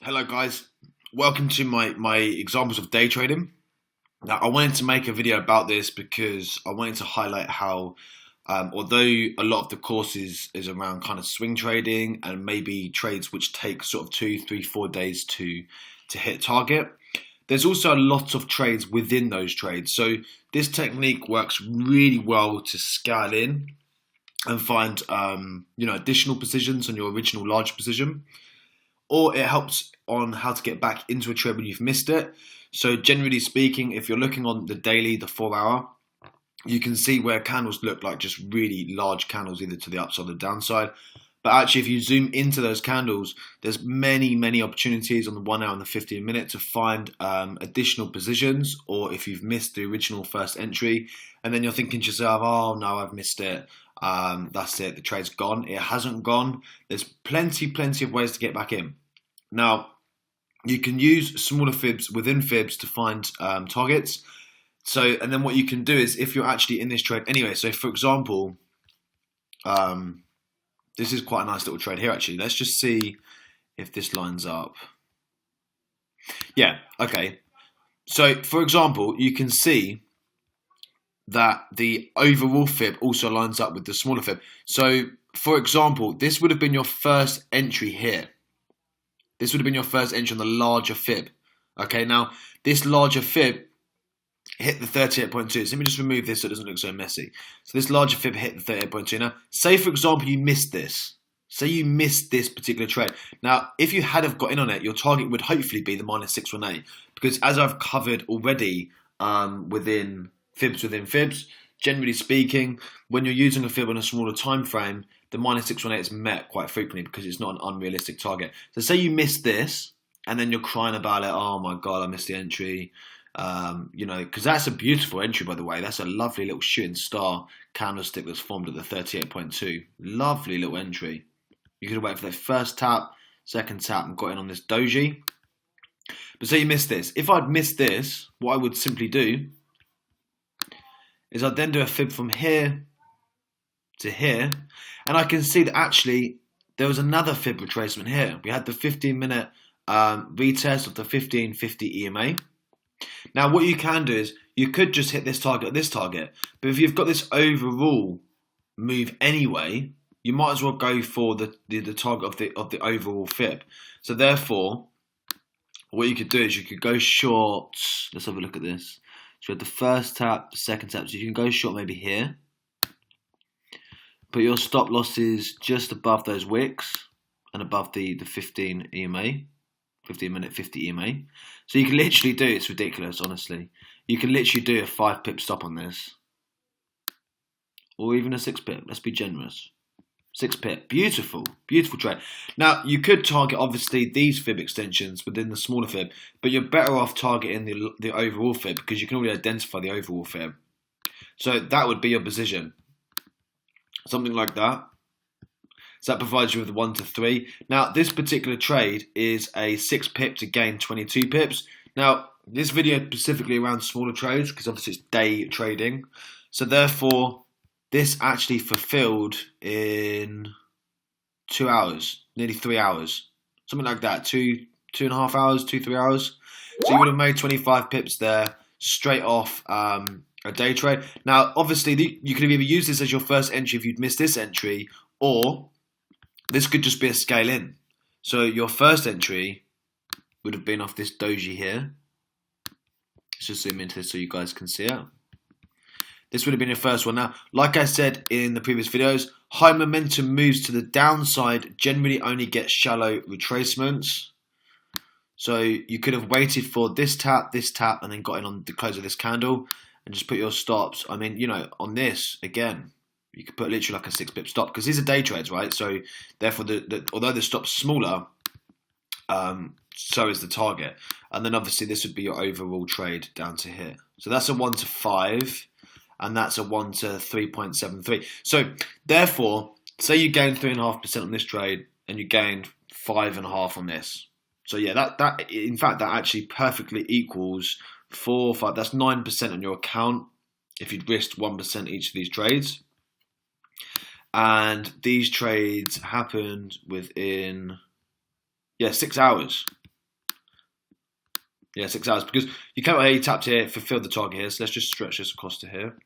Hello guys, welcome to my examples of day trading. Now I wanted to make a video about this because I wanted to highlight how although a lot of the course is around kind of swing trading and maybe trades which take sort of 2, 3, 4 days to hit target, there's also a lot of trades within those trades. So this technique works really well to scale in and find additional positions on your original large position, or it helps on how to get back into a trade when you've missed it. So generally speaking, if you're looking on the daily, the 4 hour, you can see where candles look like just really large candles either to the upside or the downside. But actually, if you zoom into those candles, there's many opportunities on the 1 hour and the 15 minute to find additional positions, or if you've missed the original first entry and then you're thinking to yourself, oh no, I've missed it. That's it, the trade's gone. It hasn't gone. There's plenty of ways to get back in. Now, you can use smaller fibs within fibs to find targets. So, and then what you can do is, if you're actually in this trade anyway, so for example, this is quite a nice little trade here actually. Let's just see if this lines up. Yeah, okay. So, for example, you can see that the overall fib also lines up with the smaller fib. So, for example, this would have been your first entry here. This would have been your first entry on the larger fib. Okay, now this larger fib hit the 38.2. So let me just remove this so it doesn't look so messy. So this larger fib hit the 38.2. Now, say for example you missed this. Say you missed this particular trade. Now, if you had have got in on it, your target would hopefully be the -618. Because as I've covered already within fibs, generally speaking, when you're using a fib on a smaller time frame, the -618 is met quite frequently because it's not an unrealistic target. So say you missed this and then you're crying about it. Oh my God, I missed the entry. Because that's a beautiful entry, by the way. That's a lovely little shooting star candlestick that's formed at the 38.2. Lovely little entry. You could have waited for the first tap, second tap, and got in on this doji. But say you missed this. If I'd missed this, what I would simply do is I'd then do a fib from here to here, and I can see that actually there was another fib retracement here. We had the 15-minute retest of the 1550 EMA. Now what you can do is you could just hit this target or this target, but if you've got this overall move anyway, you might as well go for the target of the overall fib. So therefore, what you could do is you could go short. Let's have a look at this. So we had the first tap, the second tap, so you can go short maybe here. Put your stop losses just above those wicks and above the 15 EMA, 15-minute 50 EMA. So you can literally do, it's ridiculous, honestly. You can literally do a 5-pip stop on this. Or even a 6-pip, let's be generous. 6-pip, beautiful trade. Now, you could target, obviously, these fib extensions within the smaller fib, but you're better off targeting the overall fib because you can already identify the overall fib. So that would be your position. Something like that. So that provides you with 1 to 3. Now, this particular trade is a 6-pip to gain 22 pips. Now, this video is specifically around smaller trades because obviously it's day trading. So therefore, this actually fulfilled in 2 hours, nearly 3 hours. Something like that, 2.5 hours, 3 hours. So you would have made 25 pips there straight off a day trade. Now, obviously, you could have either used this as your first entry if you'd missed this entry, or this could just be a scale in. So your first entry would have been off this doji here. Let's just zoom into this so you guys can see it. This would have been your first one. Now, like I said in the previous videos, high momentum moves to the downside generally only get shallow retracements. So you could have waited for this tap, and then got in on the close of this candle and just put your stops. I mean, on this, again, you could put literally like a 6-pip stop because these are day trades, right? So therefore, although the stop's smaller, so is the target. And then obviously this would be your overall trade down to here. So that's a 1 to 5. And that's a 1 to 3.73. So therefore, say you gained 3.5% on this trade and you gained 5.5 on this. So yeah, that in fact that actually perfectly equals 4, 5. That's 9% on your account if you'd risked 1% each of these trades. And these trades happened within 6 hours. Yeah, 6 hours. Because you came out here, you tapped here, fulfilled the target here. So let's just stretch this across to here.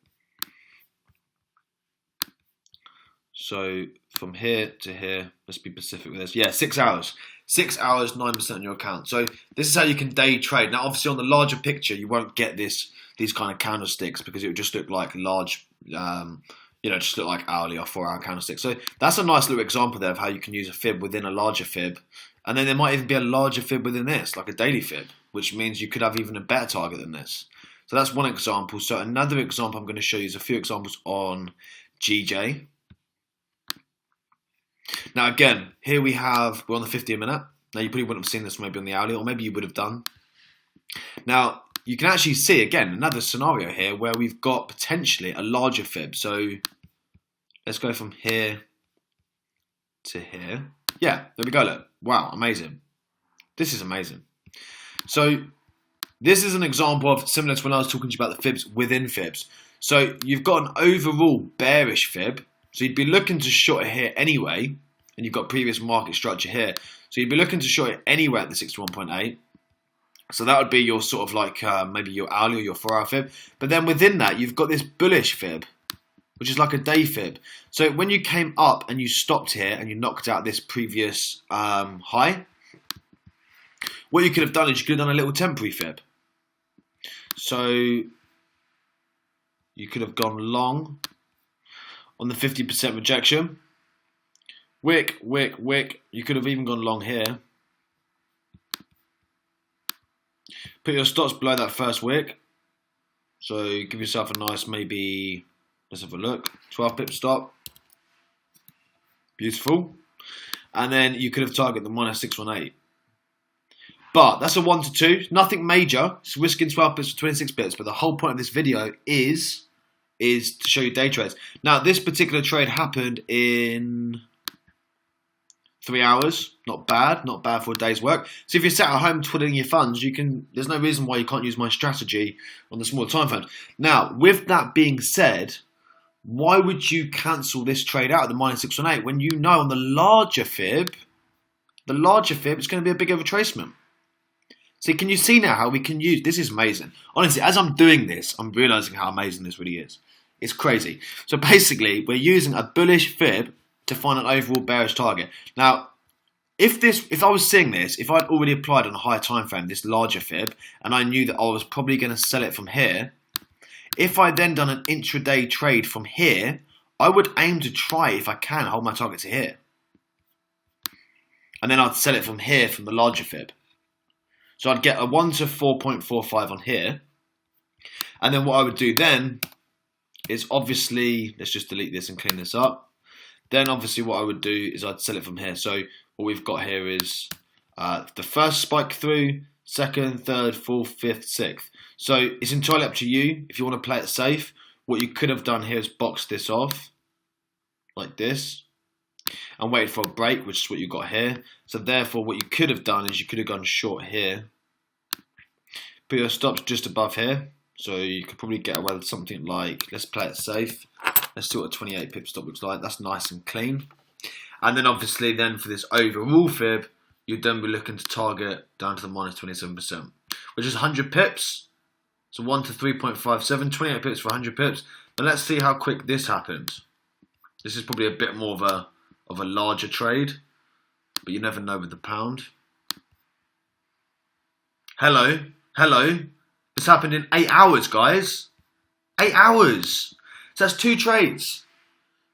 So from here to here, let's be specific with this. Yeah, 6 hours. 6 hours, 9% on your account. So this is how you can day trade. Now, obviously, on the larger picture, you won't get these kind of candlesticks because it would just look like large, just look like hourly or 4 hour candlesticks. So that's a nice little example there of how you can use a fib within a larger fib. And then there might even be a larger fib within this, like a daily fib, which means you could have even a better target than this. So that's one example. So another example I'm going to show you is a few examples on GJ. Now again, here we're on the 15 minute. Now you probably wouldn't have seen this maybe on the hourly, or maybe you would have done. Now you can actually see again another scenario here where we've got potentially a larger fib. So let's go from here to here. Yeah, there we go. Look, wow, amazing. This is amazing. So this is an example of similar to when I was talking to you about the fibs within fibs. So you've got an overall bearish fib. So you'd be looking to short it here anyway, and you've got previous market structure here. So you'd be looking to short it anyway at the 61.8. So that would be your sort of like maybe your hourly or your 4 hour fib. But then within that, you've got this bullish fib, which is like a day fib. So when you came up and you stopped here and you knocked out this previous high, what you could have done is you could have done a little temporary fib. So you could have gone long on the 50% rejection. Wick, wick, wick. You could have even gone long here. Put your stops below that first wick. So give yourself a nice maybe, let's have a look, 12 pip stop. Beautiful. And then you could have targeted the minus 618. But that's a 1 to 2. Nothing major. It's risking 12 pips for 26 pips. But the whole point of this video is to show you day trades. Now, this particular trade happened in 3 hours. Not bad for a day's work. So if you're sat at home twiddling your thumbs, there's no reason why you can't use my strategy on the smaller time frames. Now, with that being said, why would you cancel this trade out at the minus 618 when you know on the larger fib it's going to be a bigger retracement? So can you see now how we can use, this is amazing. Honestly, as I'm doing this, I'm realizing how amazing this really is. It's crazy. So basically, we're using a bullish fib to find an overall bearish target. Now, if I was seeing this, if I'd already applied on a higher time frame, this larger fib, and I knew that I was probably going to sell it from here, if I then done an intraday trade from here, I would aim to try, if I can, hold my target to here. And then I'd sell it from here from the larger fib. So I'd get a 1 to 4.45 on here. And then what I would do then is obviously, let's just delete this and clean this up. Then obviously what I would do is I'd sell it from here. So what we've got here is the first spike through, second, third, fourth, fifth, sixth. So it's entirely up to you if you want to play it safe. What you could have done here is box this off like this and wait for a break, which is what you got here. So therefore what you could have done is you could have gone short here. Put your stops just above here. So you could probably get away with something like, let's play it safe. Let's see what a 28 pip stop looks like. That's nice and clean. And then obviously then for this overall fib, you'd then be looking to target down to the minus 27%, which is 100 pips. So 1 to 3.57, 28 pips for 100 pips. Now let's see how quick this happens. This is probably a bit more of a larger trade, but you never know with the pound. Hello. This happened in 8 hours, guys. 8 hours. So that's 2 trades.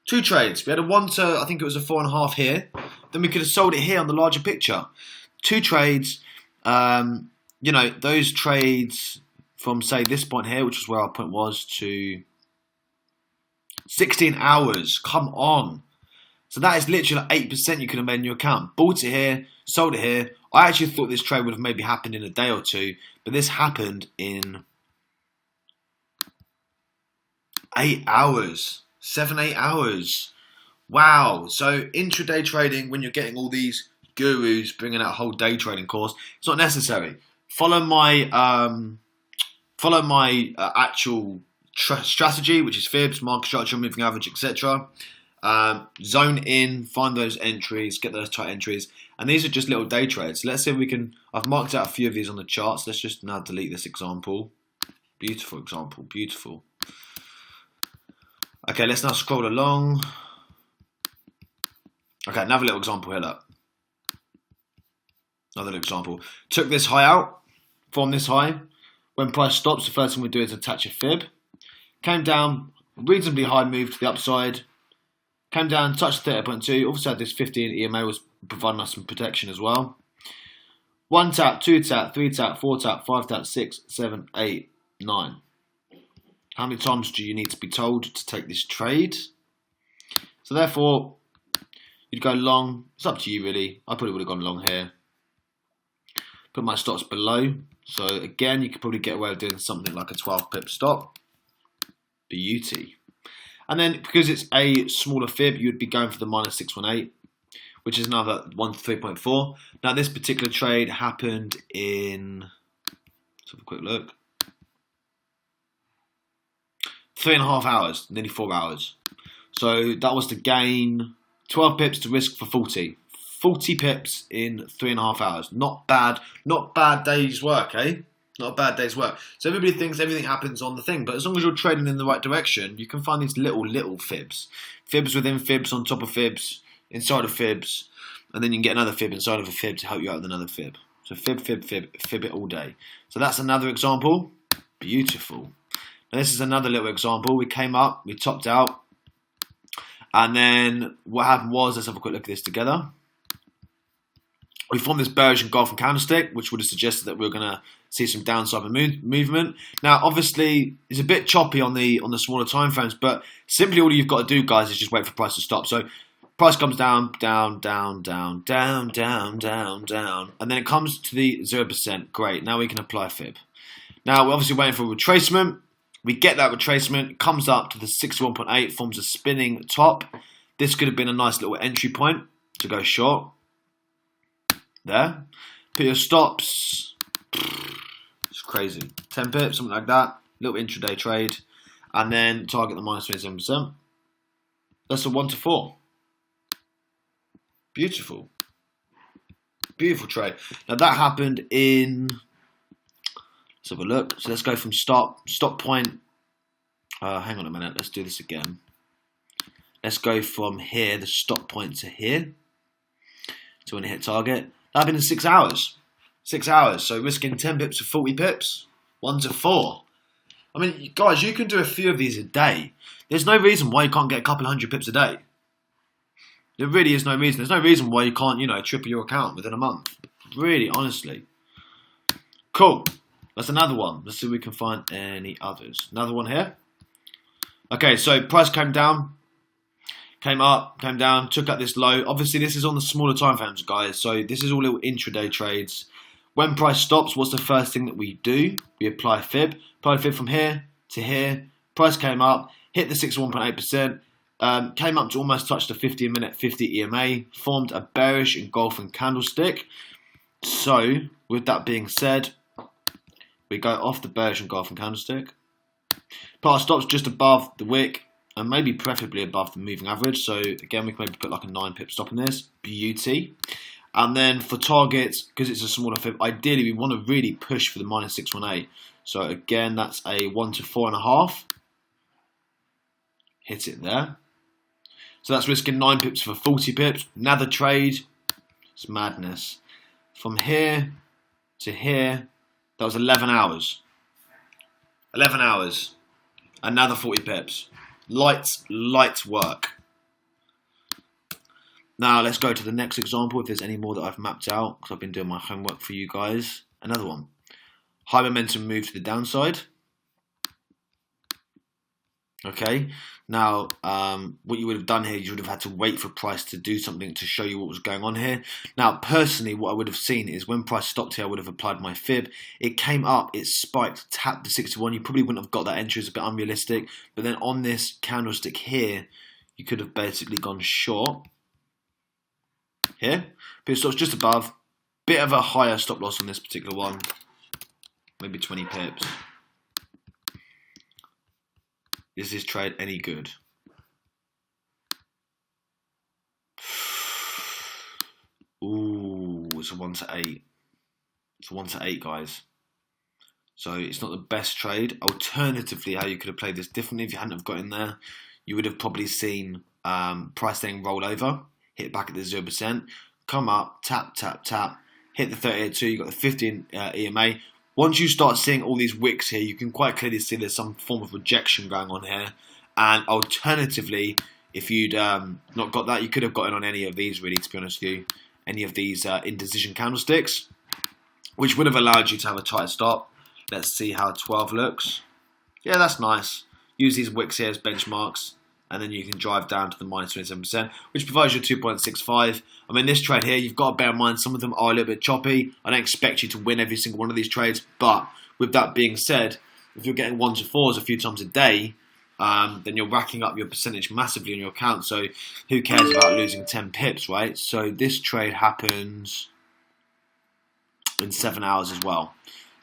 2 trades. We had a 1 to, I think it was a 4.5 here. Then we could have sold it here on the larger picture. 2 trades. Those trades from, say, this point here, which is where our point was, to 16 hours. Come on. So that is literally like 8% you could have made in your account. Bought it here, sold it here. I actually thought this trade would have maybe happened in a day or two, but this happened in 8 hours. 7-8 hours. Wow. So intraday trading, when you're getting all these gurus bringing out a whole day trading course, it's not necessary. Follow my actual strategy, which is fibs, market structure, moving average, etc. Zone in, find those entries, get those tight entries, and these are just little day trades. So let's see if we can. I've marked out a few of these on the charts. Let's just now delete this example. Beautiful example, beautiful. Okay, let's now scroll along. Okay, another little example here. Look, another little example. Took this high out from this high. When price stops, the first thing we do is attach a fib. Came down, reasonably high move to the upside. Came down, touched 30.2. Also had this 15 EMA was providing us some protection as well. 1 tap, 2 tap, 3 tap, 4 tap, 5 tap, 6, 7, 8, 9. How many times do you need to be told to take this trade? So therefore, you'd go long. It's up to you really. I probably would have gone long here. Put my stops below. So again, you could probably get away with doing something like a 12 pip stop. Beauty. And then because it's a smaller fib, you'd be going for the minus 618, which is another 1 to 3.4. Now this particular trade happened in, let's have a quick look, 3.5 hours, nearly 4 hours. So that was to gain 12 pips to risk for 40. 40 pips in 3.5 hours. Not bad day's work, eh? Not a bad day's work. So everybody thinks everything happens on the thing, but as long as you're trading in the right direction, you can find these little fibs. Fibs within fibs, on top of fibs, inside of fibs, and then you can get another fib inside of a fib to help you out with another fib. So fib it all day. So that's another example. Beautiful. Now this is another little example. We came up, we topped out, and then what happened was, let's have a quick look at this together. We formed this bearish engulfing candlestick, which would have suggested that we were going to see some downside movement. Now, obviously, it's a bit choppy on the smaller time frames, but simply all you've got to do, guys, is just wait for price to stop. So price comes down, down, down, down, down, down, down, down, and then it comes to the 0%. Great. Now we can apply a fib. Now we're obviously waiting for a retracement. We get that retracement, it comes up to the 61.8, forms a spinning top. This could have been a nice little entry point to go short. There. Put your stops. It's crazy. 10 pips, something like that. Little intraday trade. And then target the minus 27%. That's a 1 to 4. Beautiful. Beautiful trade. Now that happened in... Let's have a look. So let's go from stop point. Hang on a minute. Let's do this again. Let's go from here, the stop point, to here. So when it hit target. That happened in 6 hours. 6 hours. So risking 10 pips to 40 pips. 1 to 4. I mean, guys, you can do a few of these a day. There's no reason why you can't get a couple hundred pips a day. There really is no reason. There's no reason why you can't, triple your account within a month. Really, honestly. Cool. That's another one. Let's see if we can find any others. Another one here. Okay, so price came down. Came up, came down, took out this low. Obviously, this is on the smaller time frames, guys. So this is all little intraday trades. When price stops, what's the first thing that we do? We apply a fib. Apply a fib from here to here. Price came up, hit the 61.8%. Came up to almost touch the 15-minute 50 EMA. Formed a bearish engulfing candlestick. So, with that being said, we go off the bearish engulfing candlestick. Put our stops just above the wick. And maybe preferably above the moving average. So again, we can maybe put like a 9 pip stop in this. Beauty. And then for targets, because it's a smaller fib, ideally we want to really push for the minus 618. So again, that's a 1 to 4.5. Hit it there. So that's risking 9 pips for 40 pips. Another trade. It's madness. From here to here, that was 11 hours. 11 hours. Another 40 pips. Light work. Now let's go to the next example if there's any more that I've mapped out because I've been doing my homework for you guys. Another one. High momentum move to the downside. Okay. Now what you would have done here, you would have had to wait for price to do something to show you what was going on here. Now personally what I would have seen is when price stopped here I would have applied my fib. It came up, it spiked, tapped the 61. You probably wouldn't have got that entry, it's a bit unrealistic. But then on this candlestick here you could have basically gone short. Here. Put stops just above. Bit of a higher stop loss on this particular one. Maybe 20 pips. Is this trade any good? Ooh, it's a 1 to 8. It's a 1 to 8, guys. So it's not the best trade. Alternatively, how you could have played this differently if you hadn't have got in there, you would have probably seen price then roll over, hit back at the 0%, come up, tap, tap, tap, hit the 38.2, you've got the 15 EMA. Once you start seeing all these wicks here, you can quite clearly see there's some form of rejection going on here. And alternatively, if you'd not got that, you could have gotten on any of these, really, to be honest with you. Any of these indecision candlesticks, which would have allowed you to have a tight stop. Let's see how 12 looks. Yeah, that's nice. Use these wicks here as benchmarks, and then you can drive down to the minus 27%, which provides you 2.65. I mean, this trade here, you've got to bear in mind some of them are a little bit choppy. I don't expect you to win every single one of these trades, but with that being said, if you're getting 1 to 4s a few times a day, then you're racking up your percentage massively on your account. So who cares about losing 10 pips, right? So this trade happens in 7 hours as well.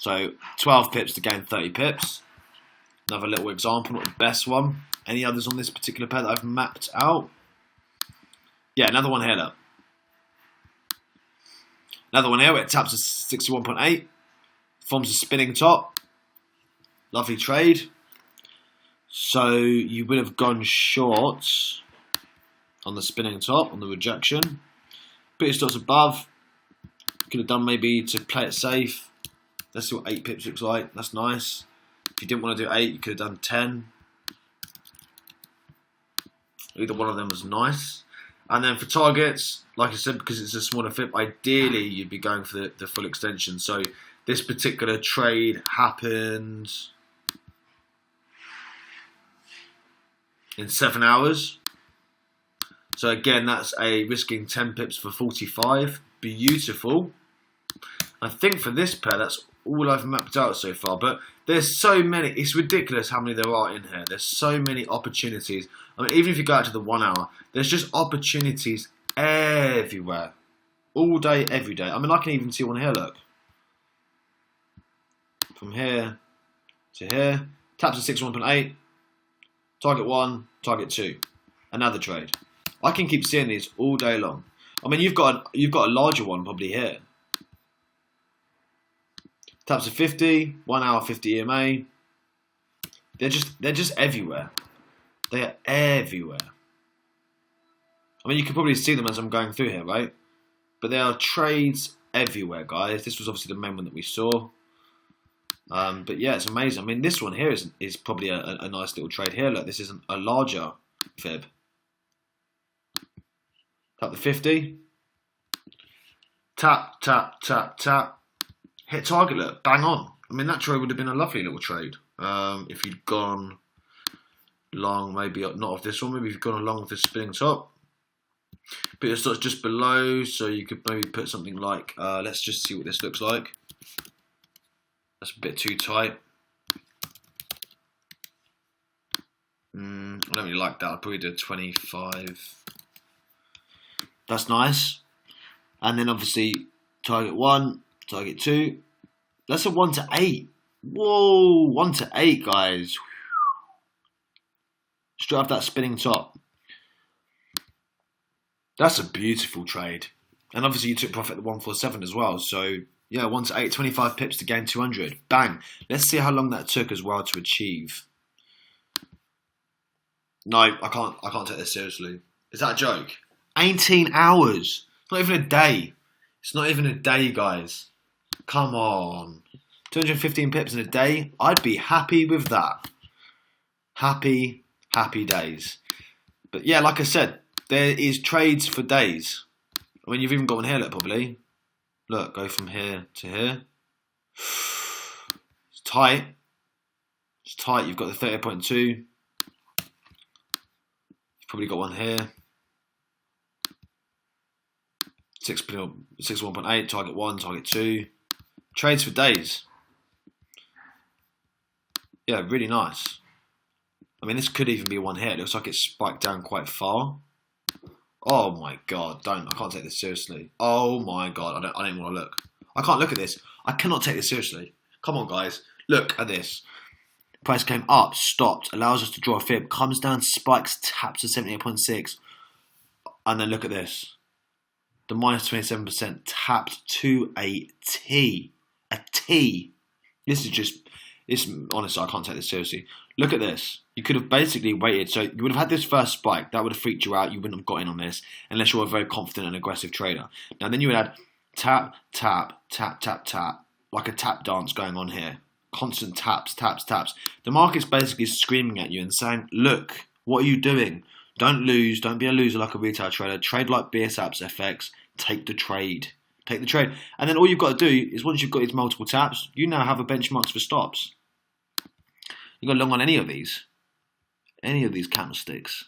So 12 pips to gain 30 pips. Another little example, not the best one. Any others on this particular pair that I've mapped out? Yeah, another one here, look. Another one here where it taps a 61.8. Forms a spinning top. Lovely trade. So you would have gone short on the spinning top, on the rejection. Put your stops above. Could have done maybe to play it safe. Let's see what 8 pips looks like. That's nice. If you didn't want to do 8, you could have done 10. Either one of them was nice. And then for targets, like I said, because it's a smaller flip, ideally you'd be going for the full extension. So this particular trade happened in 7 hours. So again, that's a risking 10 pips for 45. Beautiful. I think for this pair, that's all I've mapped out so far. But there's so many. It's ridiculous how many there are in here. There's so many opportunities. I mean, even if you go out to the 1 hour, there's just opportunities everywhere. All day, every day. I mean, I can even see one here, look. From here to here. Taps a 61.8. Target 1, target 2. Another trade. I can keep seeing these all day long. I mean, you've got a larger one probably here. Taps a 50, 1 hour 50 EMA. They're just everywhere. They are everywhere. I mean, you can probably see them as I'm going through here, right? But there are trades everywhere, guys. This was obviously the main one that we saw. But yeah, it's amazing. I mean, this one here is probably a nice little trade here. Look, this is a larger fib. Tap the 50. Tap, tap, tap, tap. Hit target, look, bang on. I mean, that trade would have been a lovely little trade. If you'd gone long, maybe not off this one, maybe if you'd gone along with this spinning top. But it starts just below, so you could maybe put something like, let's just see what this looks like. That's a bit too tight. I don't really like that. I'd probably do 25. That's nice. And then obviously target 1, target 2. That's a 1 to 8. Whoa, 1 to 8, guys. Straight off that spinning top. That's a beautiful trade. And obviously you took profit at the 147 as well. So yeah, 1 to 8, 25 pips to gain 200. Bang. Let's see how long that took as well to achieve. No, I can't take this seriously. Is that a joke? 18 hours. It's not even a day. It's not even a day, guys. Come on. 215 pips in a day. I'd be happy with that. Happy days. But yeah, like I said, there is trades for days. I mean, you've even got one here, look, probably. Look, go from here to here. It's tight. It's tight. You've got the 30.2. You've probably got one here. 61.8, target 1, target 2. Trades for days. Yeah, really nice. I mean, this could even be one here. It looks like it's spiked down quite far. Oh my god, I can't take this seriously. Oh my god, I don't even want to look. I can't look at this. I cannot take this seriously. Come on, guys. Look at this. Price came up, stopped, allows us to draw a fib, comes down, spikes, taps to 78.6. And then look at this. The minus 27% tapped to a T. A T. This is just, honestly, I can't take this seriously. Look at this. You could have basically waited. So you would have had this first spike. That would have freaked you out. You wouldn't have got in on this unless you're a very confident and aggressive trader. Now then you would have tap, tap, tap, tap, tap. Like a tap dance going on here. Constant taps, taps, taps. The market's basically screaming at you and saying, look, what are you doing? Don't lose. Don't be a loser like a retail trader. Trade like BSAPS FX. Take the trade. Take the trade. And then all you've got to do is once you've got these multiple taps, you now have a benchmarks for stops. You got long on any of these candlesticks.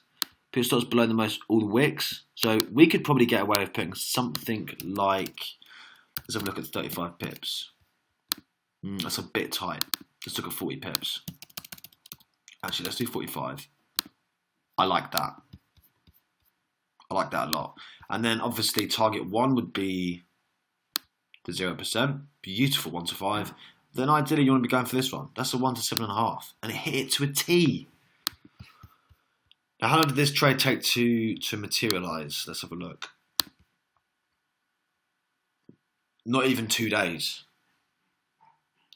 Put your stops below all the wicks. So we could probably get away with putting something like, let's have a look at 35 pips. That's a bit tight. Let's look at 40 pips. Actually, let's do 45. I like that. I like that a lot. And then obviously target 1 would be the 0%. Beautiful 1 to 5. Then ideally you want to be going for this one. That's a 1 to 7.5. And it hit it to a T. Now how long did this trade take to materialise? Let's have a look. Not even 2 days.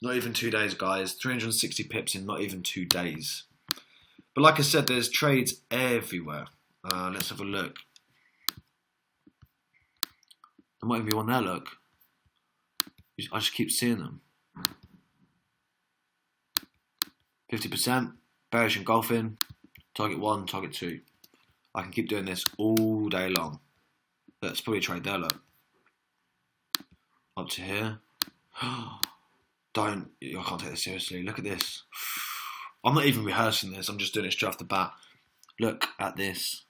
Not even 2 days, guys. 360 pips in not even 2 days. But like I said, there's trades everywhere. Let's have a look. There might even be one there, look. I just keep seeing them. 50%, bearish engulfing, target 1, target 2. I can keep doing this all day long. That's probably a trade there, look. Up to here. I can't take this seriously. Look at this. I'm not even rehearsing this. I'm just doing it straight off the bat. Look at this.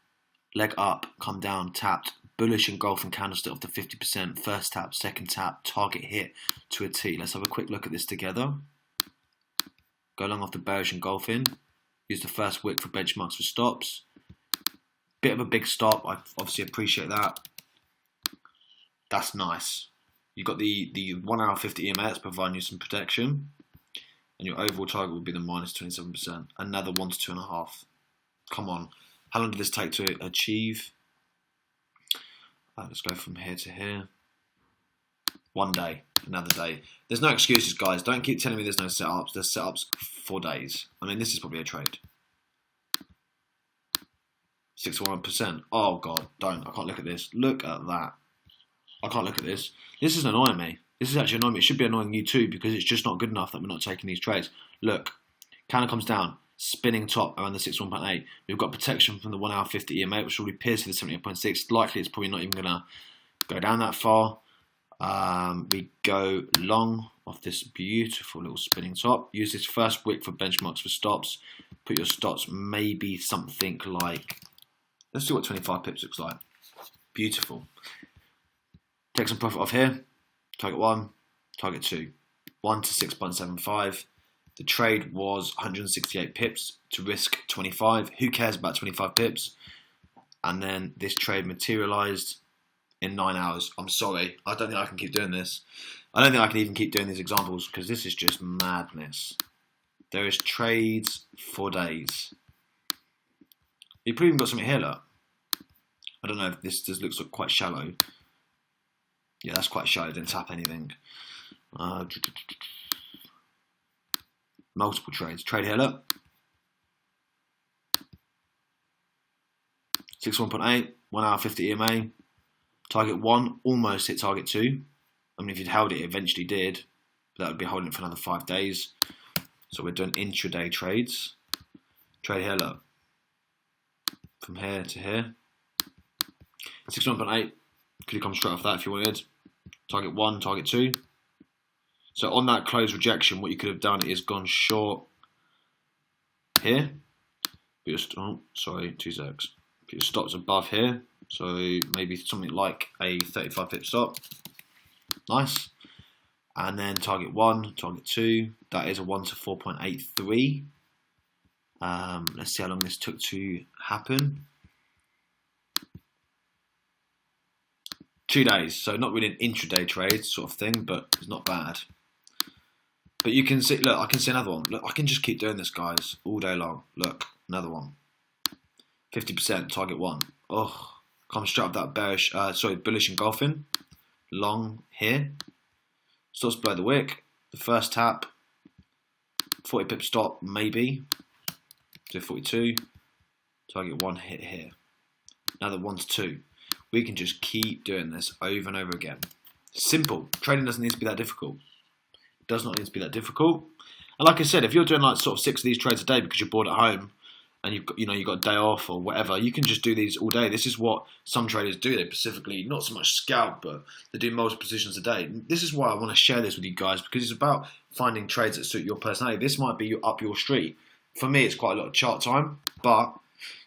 Leg up, come down, tapped. Bullish engulfing candlestick of the 50%. First tap, second tap, target hit to a T. Let's have a quick look at this together. Go along off the bearish engulfing. Use the first wick for benchmarks for stops. Bit of a big stop. I obviously appreciate that. That's nice. You've got the 1 hour 50 EMA that's providing you some protection. And your overall target would be the minus 27%. Another 1 to 2.5. Come on. How long did this take to achieve? Let's go from here to here. 1 day. Another day. There's no excuses, guys. Don't keep telling me there's no setups. There's setups for days. I mean, this is probably a trade. 61%. Oh, God. Don't. I can't look at this. Look at that. I can't look at this. This is annoying me. This is actually annoying me. It should be annoying you too because it's just not good enough that we're not taking these trades. Look. Candle comes down. Spinning top around the 61.8. We've got protection from the 1 hour 50 EMA, which will be pierced for the 78.6. Likely it's probably not even going to go down that far. We go long off this beautiful little spinning top. Use this first wick for benchmarks for stops. Put your stops maybe something like, let's see what 25 pips looks like. Beautiful. Take some profit off here. Target 1, target 2. 1 to 6.75. The trade was 168 pips to risk 25. Who cares about 25 pips? And then this trade materialized in 9 hours. I'm sorry. I don't think I can keep doing this. I don't think I can even keep doing these examples because this is just madness. There is trades for days. You probably even got something here, look. I don't know if this just looks quite shallow. Yeah, that's quite shallow. Didn't tap anything. Multiple trades. Trade here, look. 61.8, 1 hour 50 EMA. Target 1 almost hit target 2. I mean, if you'd held it, it eventually did. But that would be holding it for another 5 days. So we're doing intraday trades. Trade here, look. From here to here. 61.8. Could have come straight off that if you wanted. Target 1, target 2. So on that close rejection, what you could have done is gone short here. Oh, sorry, 2 secs. Put your stops above here. So maybe something like a 35 pip stop. Nice. And then target 1, target 2. That is a 1 to 4.83. Let's see how long this took to happen. 2 days. So not really an intraday trade sort of thing, but it's not bad. But you can see, look, I can see another one. Look, I can just keep doing this, guys, all day long. Look, another one. 50%, target 1. Oh, Come straight up that bearish, bullish engulfing. Long here. Stops below the wick. The first tap. 40 pip stop, maybe. So 42. Target 1 hit here. Now that 1's 2. We can just keep doing this over and over again. Simple. Trading doesn't need to be that difficult. It does not need to be that difficult. And like I said, if you're doing like sort of 6 of these trades a day because you're bored at home and you've got a day off or whatever, you can just do these all day. This is what some traders do. They specifically not so much scalp, but they do multiple positions a day. This is why I want to share this with you guys, because it's about finding trades that suit your personality. This might be up your street. For me, it's quite a lot of chart time, but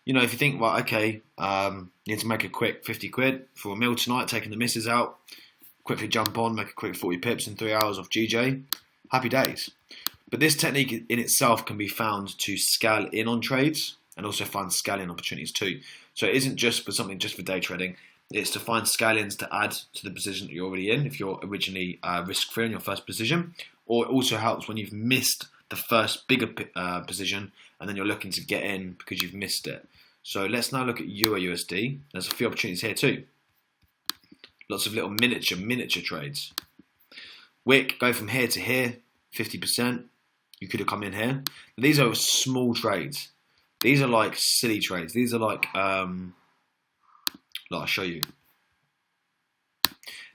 if you think, right, okay, you need to make a quick 50 quid for a meal tonight, taking the missus out, quickly jump on, make a quick 40 pips in 3 hours off GJ, happy days. But this technique in itself can be found to scale in on trades and also find scaling opportunities too. So it isn't just for something just for day trading. It's to find scalings to add to the position that you're already in if you're originally risk-free in your first position. Or it also helps when you've missed the first bigger position and then you're looking to get in because you've missed it. So let's now look at Euro USD. There's a few opportunities here too. Lots of little miniature trades. Wick, go from here to here, 50%. You could have come in here. These are small trades. These are like silly trades. These are like I'll show you.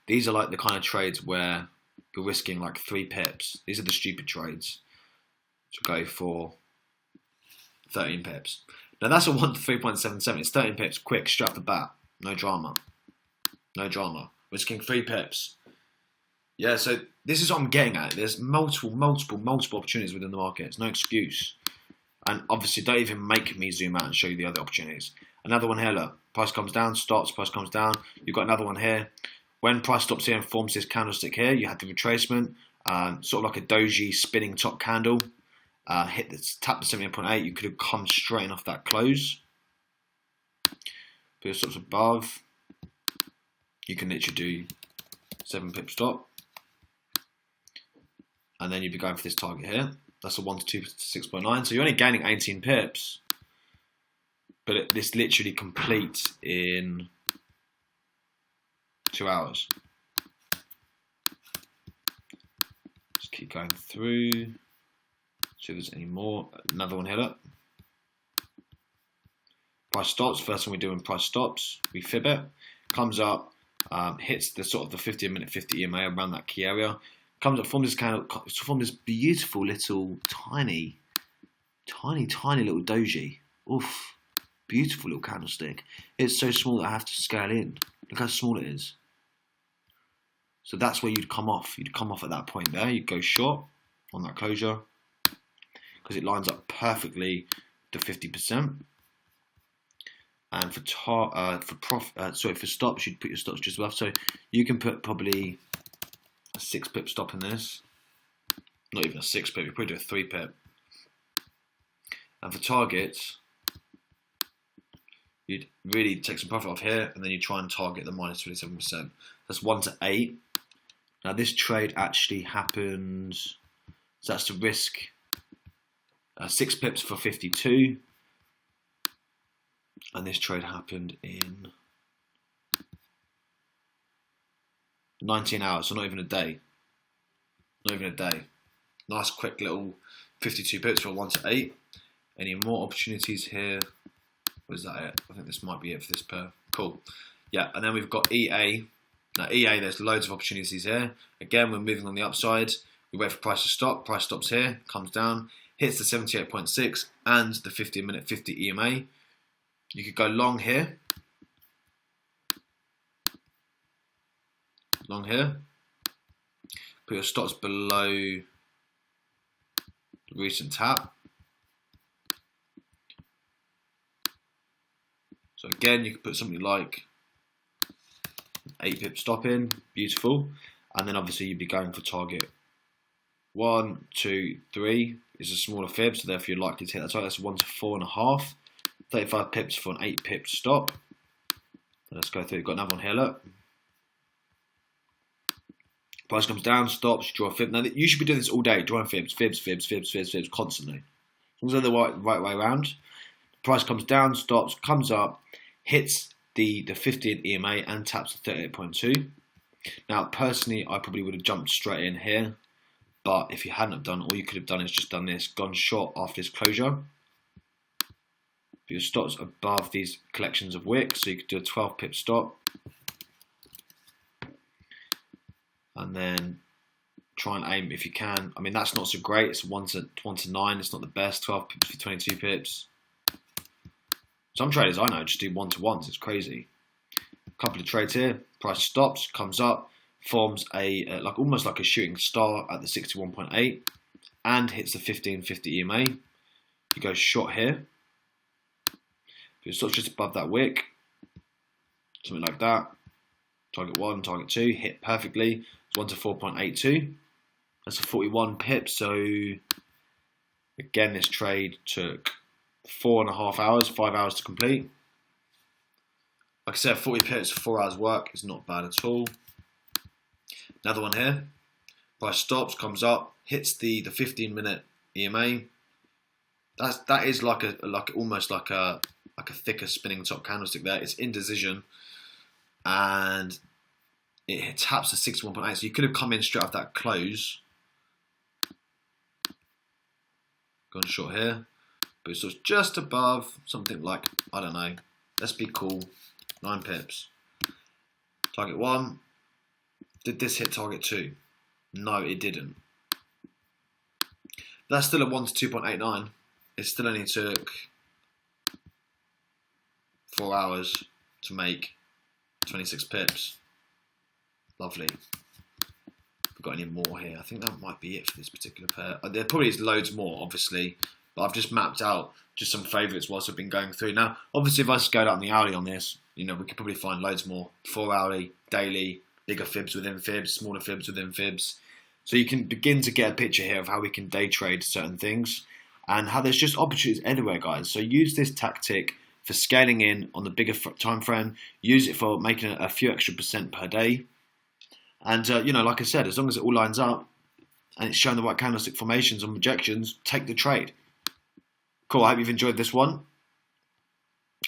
These are like the kind of trades where you're risking like 3 pips. These are the stupid trades. So go for 13 pips. Now that's a 1 to 3.77. It's 13 pips, quick, straight off the bat. No drama. No drama. Risking 3 pips. Yeah, so this is what I'm getting at. There's multiple opportunities within the market. It's no excuse. And obviously, don't even make me zoom out and show you the other opportunities. Another one here, look. Price comes down, stops, price comes down. You've got another one here. When price stops here and forms this candlestick here, you had the retracement, sort of like a doji spinning top candle. Hit this, tap the 78.8. You could have come straight off that close. Put your stops above. You can literally do 7 pip stop. And then you'd be going for this target here. That's a 1 to 6.9. So you're only gaining 18 pips. But this literally completes in 2 hours. Just keep going through. See if there's any more. Another one here, look. Price stops. First one we do in price stops. We fib it. Comes up. Hits the sort of the 50-minute 50 EMA around that key area. Comes up, forms this beautiful little tiny little doji. Oof. Beautiful little candlestick. It's so small that I have to scale in. Look how small it is. So that's where you'd come off. You'd come off at that point there. You'd go short on that closure because it lines up perfectly to 50%. And for stops, you'd put your stops just above. So you can put probably a 6 pip stop in this. Not even a 6 pip. You probably do a 3 pip. And for targets, you'd really take some profit off here, and then you try and target the minus 27%. That's 1 to 8. Now this trade actually happens. So that's the risk. 6 pips for 52. And this trade happened in 19 hours, so not even a day. Not even a day. Nice quick little 52 pips for 1 to 8. Any more opportunities here? Was that it? I think this might be it for this pair. Cool. Yeah, and then we've got EA. Now EA, there's loads of opportunities here. Again, we're moving on the upside. We wait for price to stop. Price stops here, comes down, hits the 78.6 and the 15-minute 50 EMA. You could go long here. Long here. Put your stops below the recent tap. So again, you could put something like 8 pip stop in, beautiful. And then obviously you'd be going for target 1, 2, 3 is a smaller fib, so therefore you're likely to hit that target. That's 1 to 4.5. 35 pips for an 8 pip stop. Let's go through. We've got another one here, look. Price comes down, stops, draw a fib. Now you should be doing this all day, drawing fibs, constantly. As long as they're the right way around. Price comes down, stops, comes up, hits the 15 EMA and taps the 38.2. Now, personally, I probably would have jumped straight in here, but if you hadn't have done, all you could have done is just done this, gone short after this closure. Your stops above these collections of wicks, so you could do a 12 pip stop, and then try and aim if you can. I mean, that's not so great. It's 1 to 9. It's not the best. 12 pips for 22 pips. Some traders I know just do 1 to 1s. It's crazy. A couple of trades here. Price stops, comes up, forms a like almost like a shooting star at the 61.8, and hits the 1550 EMA. You go short here. It stops just above that wick, something like that. Target 1, target 2, hit perfectly. It's 1 to 4.82. That's a 41 pip. So again, this trade took 4.5 hours, 5 hours to complete. Like I said, 40 pips for 4 hours work is not bad at all. Another one here. Price stops, comes up, hits the 15-minute EMA. That is like almost like a thicker spinning top candlestick there. It's indecision, and it taps to 61.8. So you could have come in straight off that close, gone short here, but it's just above something like, I don't know, let's be cool, 9 pips. Target 1. Did this hit target 2? No, it didn't. That's still a 1 to 2.89. It still only took 4 hours to make 26 pips. Lovely. We've got any more here? I think that might be it for this particular pair. There probably is loads more, obviously, but I've just mapped out just some favourites whilst I've been going through. Now, obviously, if I scaled out on the hourly on this, we could probably find loads more. 4 hourly, daily, bigger fibs within fibs, smaller fibs within fibs. So you can begin to get a picture here of how we can day trade certain things and how there's just opportunities everywhere, guys. So use this tactic for scaling in on the bigger time frame. Use it for making a few extra % per day. And, like I said, as long as it all lines up and it's showing the right candlestick formations and rejections, take the trade. Cool, I hope you've enjoyed this one.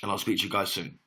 And I'll speak to you guys soon.